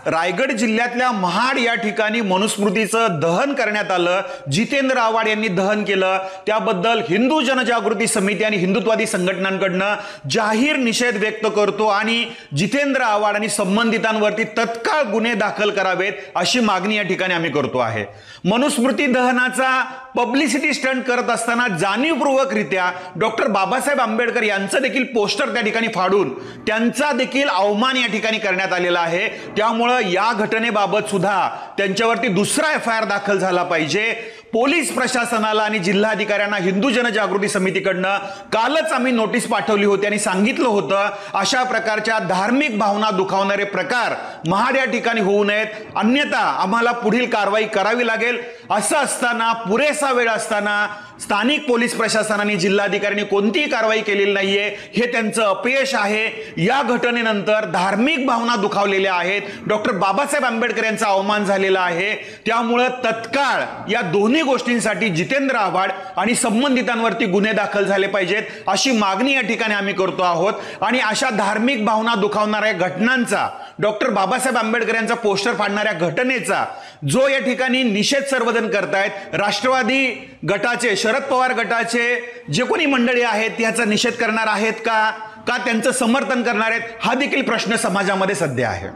रायगड जिल्ह्यातल्या महाड या ठिकाणी मनुस्मृतीचं दहन करण्यात आलं। जितेंद्र आव्हाड यांनी दहन केलं, त्याबद्दल हिंदू जनजागृती समिती आणि हिंदुत्वादी संघटनांकडनं जाहीर निषेध व्यक्त करतो आणि जितेंद्र आव्हाड आणि संबंधितांवरती तत्काळ गुन्हे दाखल करावेत अशी मागणी या ठिकाणी आम्ही करतो आहे। मनुस्मृती दहनाचा पब्लिसिटी स्टंट करत असताना जाणीवपूर्वकरित्या डॉक्टर बाबासाहेब आंबेडकर यांचं देखील पोस्टर त्या ठिकाणी फाडून त्यांचा देखील अवमान या ठिकाणी करण्यात आलेला आहे। त्यामुळे या घटनेबाबत सुद्धा त्यांच्यावरती दुसरा एफआयआर दाखल झाला पाहिजे। पोलीस प्रशासनाला आणि जिल्हाधिकाऱ्यांना हिंदू जनजागृती समितीकडनं कालच आम्ही नोटीस पाठवली होती आणि सांगितलं होतं अशा प्रकारच्या धार्मिक भावना दुखावणारे प्रकार महाड या ठिकाणी होऊ नयेत, अन्यथा आम्हाला पुढील कारवाई करावी लागेल। असं असताना पुरेसा वेळ असताना स्थानिक पोलीस प्रशासनाने जिल्हाधिकाऱ्यांनी कोणतीही कारवाई केलेली नाहीये, हे त्यांचं अपयश आहे। या घटनेनंतर धार्मिक भावना दुखावलेल्या आहेत, डॉक्टर बाबासाहेब आंबेडकर यांचा अवमान झालेला आहे। त्यामुळे तत्काळ या दोन्ही गोष्टींसाठी जितेंद्र आव्हाड आणि संबंधितांवरती गुन्हे दाखल झाले पाहिजेत अशी मागणी या ठिकाणी आम्ही करतो आहोत। आणि अशा धार्मिक भावना दुखावणाऱ्या घटनांचा, डॉक्टर बाबासाहेब आंबेडकर यांचा पोस्टर फाडणाऱ्या घटनेचा जो या ठिकाणी निषेध सर्वजण करतायत, राष्ट्रवादी गटाचे, शरद पवार गटाचे जे कोणी मंडळी आहेत याचा निषेध करणार आहेत का त्यांचं समर्थन करणार आहेत, हा देखील प्रश्न समाजामध्ये सध्या आहे।